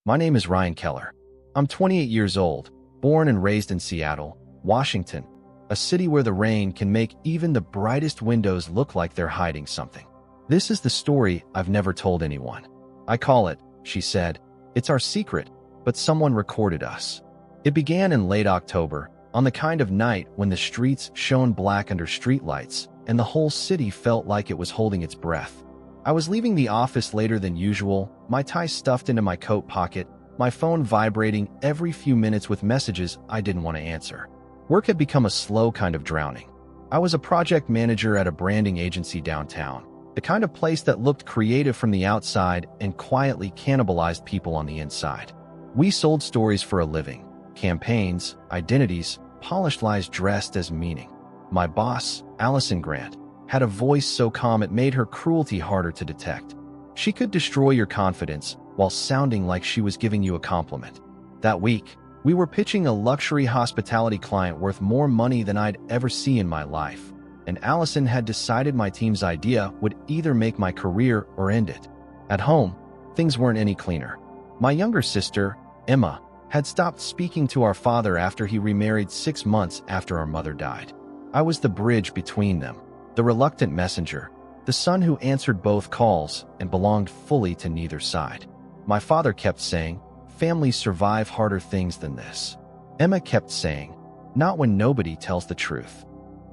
My name is Ryan Keller. I'm 28 years old, born and raised in Seattle, Washington, a city where the rain can make even the brightest windows look like they're hiding something. This is the story I've never told anyone. I call it, she said, it's our secret, but someone recorded us. It began in late October, on the kind of night when the streets shone black under streetlights and the whole city felt like it was holding its breath. I was leaving the office later than usual, my tie stuffed into my coat pocket, my phone vibrating every few minutes with messages I didn't want to answer. Work had become a slow kind of drowning. I was a project manager at a branding agency downtown, the kind of place that looked creative from the outside and quietly cannibalized people on the inside. We sold stories for a living, campaigns, identities, polished lies dressed as meaning. My boss, Allison Grant, had a voice so calm it made her cruelty harder to detect. She could destroy your confidence while sounding like she was giving you a compliment. That week, we were pitching a luxury hospitality client worth more money than I'd ever see in my life, and Allison had decided my team's idea would either make my career or end it. At home, things weren't any cleaner. My younger sister, Emma, had stopped speaking to our father after he remarried 6 months after our mother died. I was the bridge between them, the reluctant messenger, the son who answered both calls and belonged fully to neither side. My father kept saying, families survive harder things than this. Emma kept saying, not when nobody tells the truth.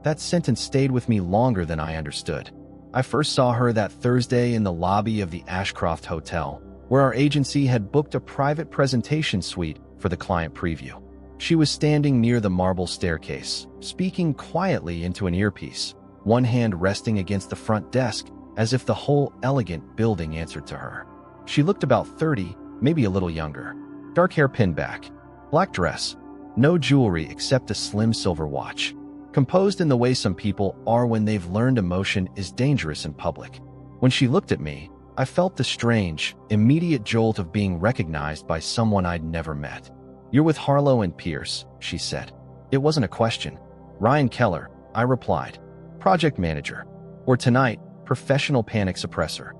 That sentence stayed with me longer than I understood. I first saw her that Thursday in the lobby of the Ashcroft Hotel, where our agency had booked a private presentation suite for the client preview. She was standing near the marble staircase, speaking quietly into an earpiece, one hand resting against the front desk as if the whole elegant building answered to her. She looked about 30, maybe a little younger. Dark hair pinned back, black dress, no jewelry except a slim silver watch. Composed in the way some people are when they've learned emotion is dangerous in public. When she looked at me, I felt the strange, immediate jolt of being recognized by someone I'd never met. You're with Harlow and Pierce, she said. It wasn't a question. Ryan Keller, I replied. Project manager. Or tonight, professional panic suppressor.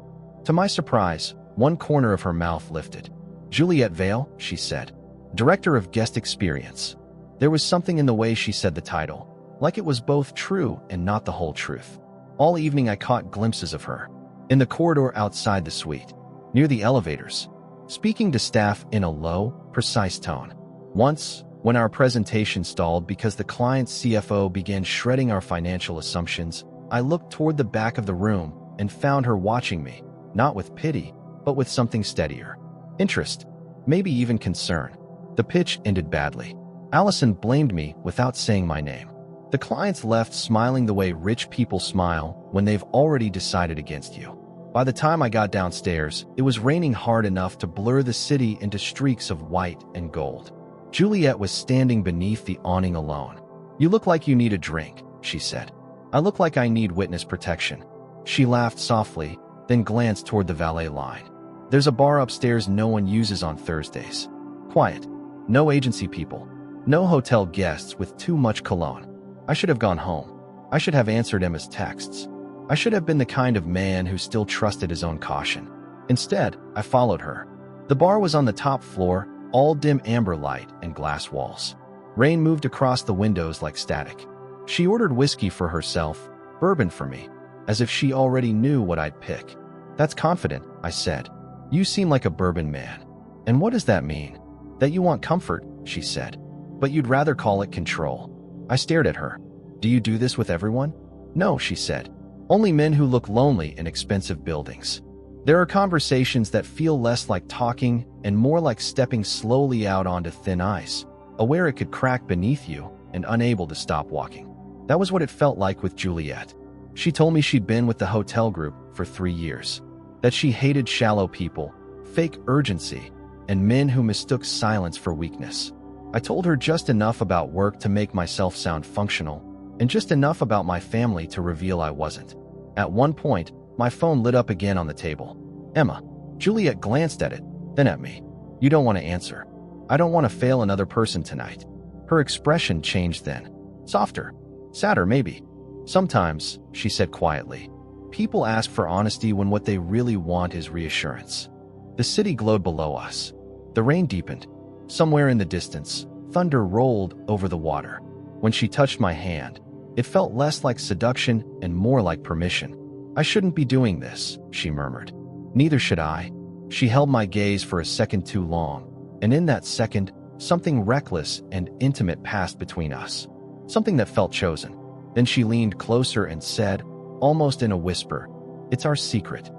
To my surprise, one corner of her mouth lifted. Juliet Vale, she said. Director of Guest Experience. There was something in the way she said the title, like it was both true and not the whole truth. All evening I caught glimpses of her. In the corridor outside the suite, near the elevators, speaking to staff in a low, precise tone. Once, when our presentation stalled because the client's CFO began shredding our financial assumptions, I looked toward the back of the room and found her watching me, not with pity, but with something steadier. Interest, maybe even concern. The pitch ended badly. Allison blamed me without saying my name. The clients left smiling the way rich people smile when they've already decided against you. By the time I got downstairs, it was raining hard enough to blur the city into streaks of white and gold. Juliet was standing beneath the awning alone. You look like you need a drink, she said. I look like I need witness protection. She laughed softly, then glanced toward the valet line. There's a bar upstairs no one uses on Thursdays. Quiet. No agency people. No hotel guests with too much cologne. I should have gone home. I should have answered Emma's texts. I should have been the kind of man who still trusted his own caution. Instead, I followed her. The bar was on the top floor, all dim amber light and glass walls. Rain moved across the windows like static. She ordered whiskey for herself, bourbon for me, as if she already knew what I'd pick. That's confident, I said. You seem like a bourbon man. And what does that mean? That you want comfort, she said. But you'd rather call it control. I stared at her. Do you do this with everyone? No, she said. Only men who look lonely in expensive buildings. There are conversations that feel less like talking and more like stepping slowly out onto thin ice, aware it could crack beneath you and unable to stop walking. That was what it felt like with Juliet. She told me she'd been with the hotel group for 3 years, that she hated shallow people, fake urgency, and men who mistook silence for weakness. I told her just enough about work to make myself sound functional, and just enough about my family to reveal I wasn't. At one point, my phone lit up again on the table. Emma. Juliet glanced at it, then at me. You don't want to answer. I don't want to fail another person tonight. Her expression changed then. Softer. Sadder, maybe. Sometimes, she said quietly, people ask for honesty when what they really want is reassurance. The city glowed below us. The rain deepened. Somewhere in the distance, thunder rolled over the water. When she touched my hand, it felt less like seduction and more like permission. "I shouldn't be doing this," she murmured. "Neither should I." She held my gaze for a second too long, and in that second, something reckless and intimate passed between us. Something that felt chosen. Then she leaned closer and said, almost in a whisper, "It's our secret."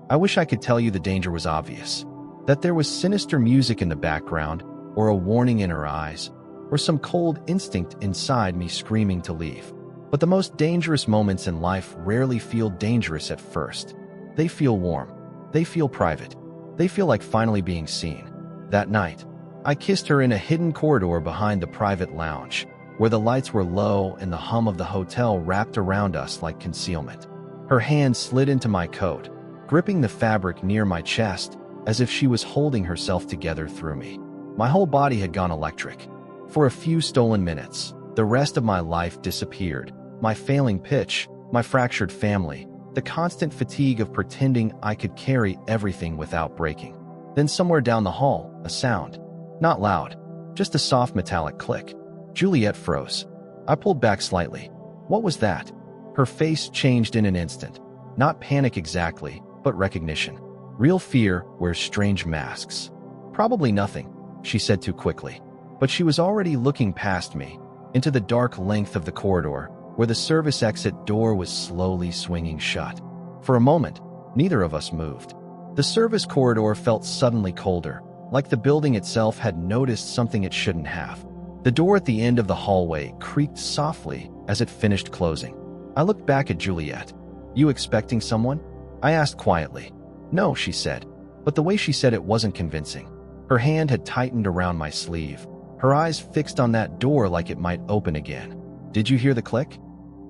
I wish I could tell you the danger was obvious, that there was sinister music in the background, or a warning in her eyes, or some cold instinct inside me screaming to leave. But the most dangerous moments in life rarely feel dangerous at first. They feel warm. They feel private. They feel like finally being seen. That night, I kissed her in a hidden corridor behind the private lounge, where the lights were low and the hum of the hotel wrapped around us like concealment. Her hand slid into my coat, gripping the fabric near my chest, as if she was holding herself together through me. My whole body had gone electric. For a few stolen minutes, the rest of my life disappeared. My failing pitch, my fractured family, the constant fatigue of pretending I could carry everything without breaking. Then somewhere down the hall, a sound. Not loud, just a soft metallic click. Juliet froze. I pulled back slightly. What was that? Her face changed in an instant. Not panic exactly, but recognition. Real fear wears strange masks. "Probably nothing," she said too quickly. But she was already looking past me, into the dark length of the corridor, where the service exit door was slowly swinging shut. For a moment, neither of us moved. The service corridor felt suddenly colder, like the building itself had noticed something it shouldn't have. The door at the end of the hallway creaked softly as it finished closing. I looked back at Juliet. "You expecting someone?" I asked quietly. "No," she said, but the way she said it wasn't convincing. Her hand had tightened around my sleeve, her eyes fixed on that door like it might open again. "Did you hear the click?"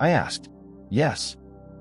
I asked. "Yes."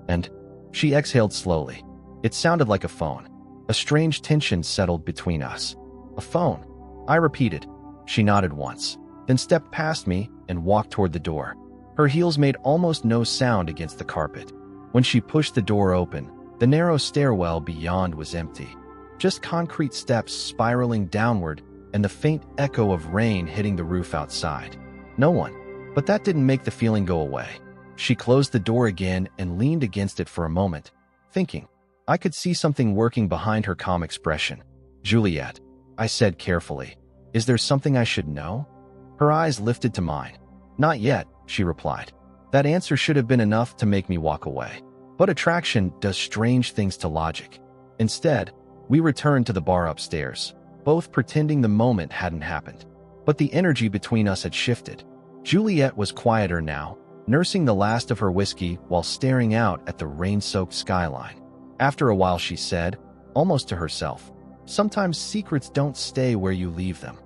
And she exhaled slowly. It sounded like a phone. A strange tension settled between us. "A phone," I repeated. She nodded once, then stepped past me and walked toward the door. Her heels made almost no sound against the carpet. When she pushed the door open, the narrow stairwell beyond was empty. Just concrete steps spiraling downward and the faint echo of rain hitting the roof outside. No one. But that didn't make the feeling go away. She closed the door again and leaned against it for a moment, thinking. I could see something working behind her calm expression. "Juliet," I said carefully, "is there something I should know?" Her eyes lifted to mine. "Not yet," she replied. That answer should have been enough to make me walk away. But attraction does strange things to logic. Instead, we returned to the bar upstairs, both pretending the moment hadn't happened. But the energy between us had shifted. Juliet was quieter now, nursing the last of her whiskey while staring out at the rain-soaked skyline. After a while she said, almost to herself, "Sometimes secrets don't stay where you leave them."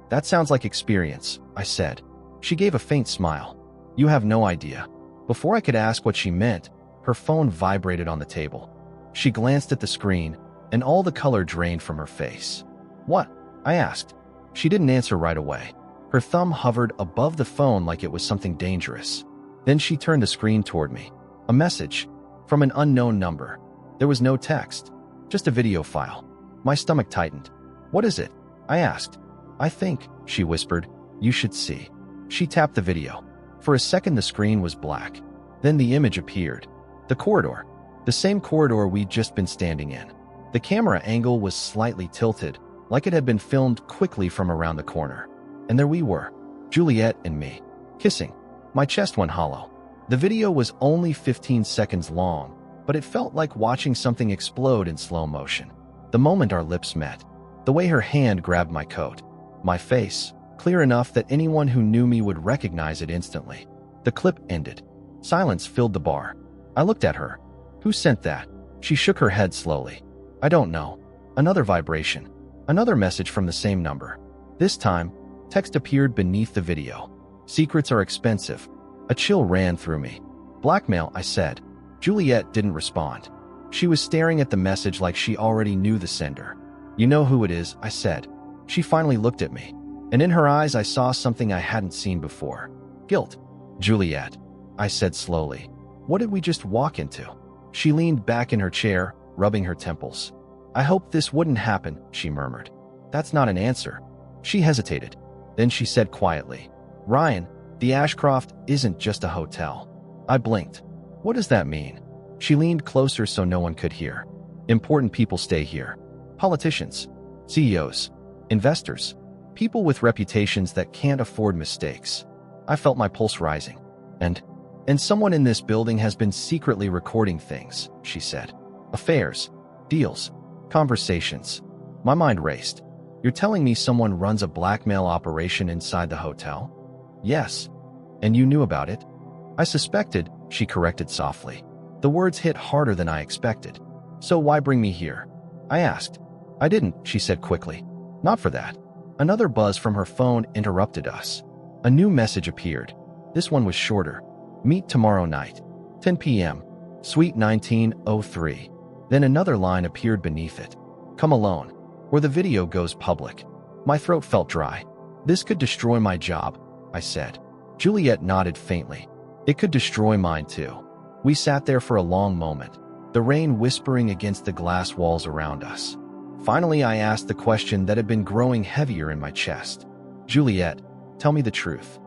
"That sounds like experience," I said. She gave a faint smile. "You have no idea." Before I could ask what she meant, her phone vibrated on the table. She glanced at the screen, and all the color drained from her face. "What?" I asked. She didn't answer right away. Her thumb hovered above the phone like it was something dangerous. Then she turned the screen toward me. A message from an unknown number. There was no text, just a video file. My stomach tightened. "What is it?" I asked. "I think," she whispered, "you should see." She tapped the video. For a second the screen was black. Then the image appeared. The corridor. The same corridor we'd just been standing in. The camera angle was slightly tilted, like it had been filmed quickly from around the corner. And there we were, Juliet and me, kissing. My chest went hollow. The video was only 15 seconds long, but it felt like watching something explode in slow motion. The moment our lips met, the way her hand grabbed my coat, my face, clear enough that anyone who knew me would recognize it instantly. The clip ended. Silence filled the bar. I looked at her. "Who sent that?" She shook her head slowly. "I don't know." Another vibration. Another message from the same number. This time, text appeared beneath the video. "Secrets are expensive." A chill ran through me. "Blackmail," I said. Juliet didn't respond. She was staring at the message like she already knew the sender. "You know who it is," I said. She finally looked at me, and in her eyes I saw something I hadn't seen before. Guilt. "Juliet," I said slowly. "What did we just walk into?" She leaned back in her chair, rubbing her temples. "I hoped this wouldn't happen," she murmured. That's not an answer. She hesitated. Then she said quietly, Ryan, the Ashcroft isn't just a hotel. I blinked. What does that mean? She leaned closer so no one could hear. Important people stay here. Politicians, CEOs, investors, people with reputations that can't afford mistakes. I felt my pulse rising. And someone in this building has been secretly recording things, she said. Affairs, deals, conversations. My mind raced. You're telling me someone runs a blackmail operation inside the hotel? Yes. And you knew about it? I suspected, she corrected softly. The words hit harder than I expected. So why bring me here? I asked. I didn't, she said quickly. Not for that. Another buzz from her phone interrupted us. A new message appeared. This one was shorter. Meet tomorrow night, 10 p.m., Suite 1903. Then another line appeared beneath it. Come alone, or the video goes public. My throat felt dry. This could destroy my job, I said. Juliet nodded faintly. It could destroy mine too. We sat there for a long moment, the rain whispering against the glass walls around us. Finally, I asked the question that had been growing heavier in my chest. Juliet, tell me the truth.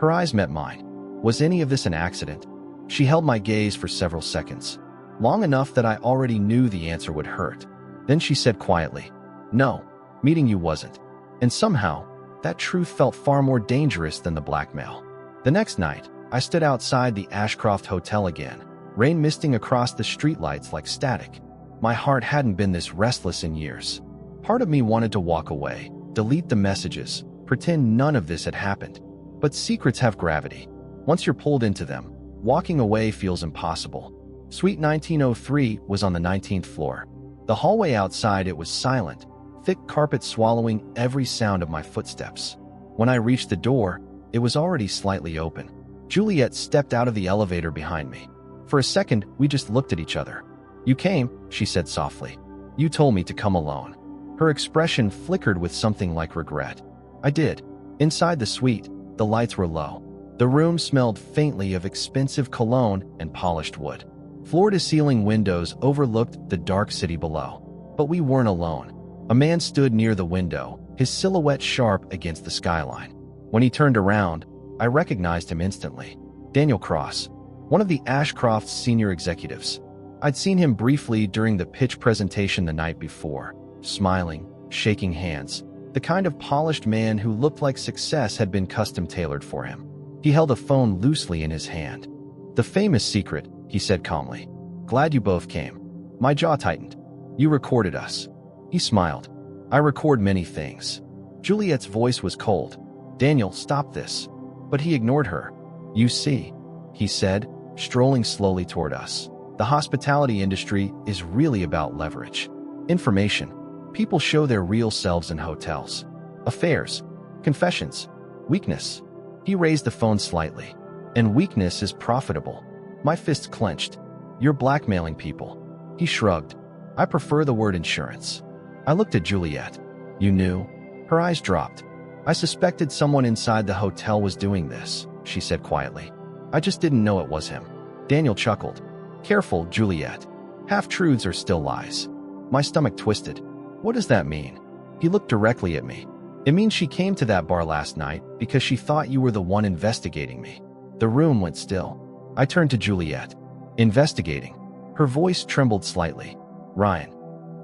Her eyes met mine. Was any of this an accident? She held my gaze for several seconds, long enough that I already knew the answer would hurt. Then she said quietly, No, meeting you wasn't. And somehow, that truth felt far more dangerous than the blackmail. The next night, I stood outside the Ashcroft Hotel again, rain misting across the streetlights like static. My heart hadn't been this restless in years. Part of me wanted to walk away, delete the messages, pretend none of this had happened. But secrets have gravity. Once you're pulled into them, walking away feels impossible. Suite 1903 was on the 19th floor. The hallway outside it was silent, thick carpet swallowing every sound of my footsteps. When I reached the door, it was already slightly open. Juliet stepped out of the elevator behind me. For a second, we just looked at each other. You came, she said softly. You told me to come alone. Her expression flickered with something like regret. I did. Inside the suite, the lights were low. The room smelled faintly of expensive cologne and polished wood. Floor-to-ceiling windows overlooked the dark city below. But we weren't alone. A man stood near the window, his silhouette sharp against the skyline. When he turned around, I recognized him instantly. Daniel Cross, one of the Ashcroft's senior executives. I'd seen him briefly during the pitch presentation the night before, smiling, shaking hands, the kind of polished man who looked like success had been custom-tailored for him. He held a phone loosely in his hand. The famous secret, he said calmly. Glad you both came. My jaw tightened. You recorded us. He smiled. I record many things. Juliet's voice was cold. Daniel, stop this. But he ignored her. You see, he said, strolling slowly toward us. The hospitality industry is really about leverage. Information. People show their real selves in hotels. Affairs. Confessions. Weakness. He raised the phone slightly. And weakness is profitable. My fists clenched. You're blackmailing people. He shrugged. I prefer the word insurance. I looked at Juliet. You knew? Her eyes dropped. I suspected someone inside the hotel was doing this, she said quietly. I just didn't know it was him. Daniel chuckled. Careful, Juliet. Half-truths are still lies. My stomach twisted. What does that mean? He looked directly at me. It means she came to that bar last night because she thought you were the one investigating me. The room went still. I turned to Juliet. Investigating. Her voice trembled slightly. Ryan,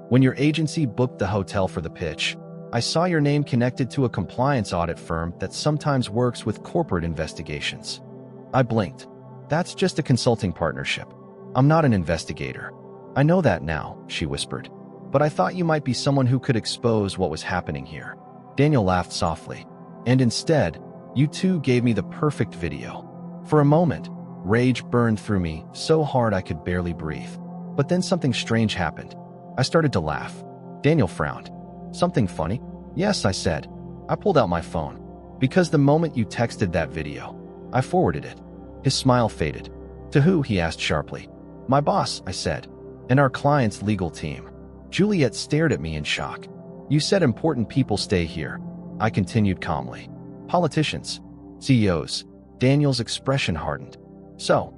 when your agency booked the hotel for the pitch, I saw your name connected to a compliance audit firm that sometimes works with corporate investigations. I blinked. That's just a consulting partnership. I'm not an investigator. I know that now, she whispered. But I thought you might be someone who could expose what was happening here. Daniel laughed softly. And instead, you two gave me the perfect video. For a moment, rage burned through me so hard I could barely breathe. But then something strange happened. I started to laugh. Daniel frowned. Something funny? Yes, I said. I pulled out my phone. Because the moment you texted that video, I forwarded it. His smile faded. To who? He asked sharply. My boss, I said. And our client's legal team. Juliet stared at me in shock. You said important people stay here. I continued calmly. Politicians. CEOs. Daniel's expression hardened. So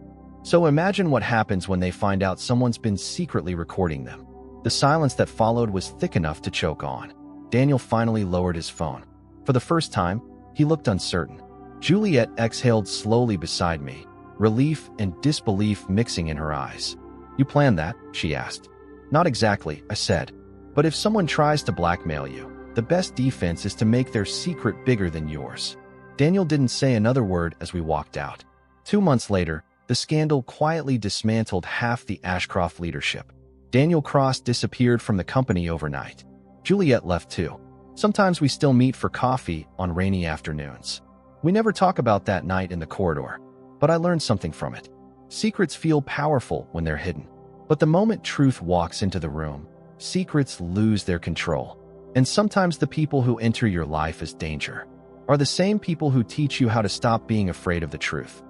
imagine what happens when they find out someone's been secretly recording them. The silence that followed was thick enough to choke on. Daniel finally lowered his phone. For the first time, he looked uncertain. Juliet exhaled slowly beside me, relief and disbelief mixing in her eyes. "You planned that?" she asked. "Not exactly," I said. "But if someone tries to blackmail you, the best defense is to make their secret bigger than yours." Daniel didn't say another word as we walked out. 2 months later, the scandal quietly dismantled half the Ashcroft leadership. Daniel Cross disappeared from the company overnight. Juliet left too. Sometimes we still meet for coffee on rainy afternoons. We never talk about that night in the corridor, but I learned something from it. Secrets feel powerful when they're hidden. But the moment truth walks into the room, secrets lose their control. And sometimes the people who enter your life as danger are the same people who teach you how to stop being afraid of the truth.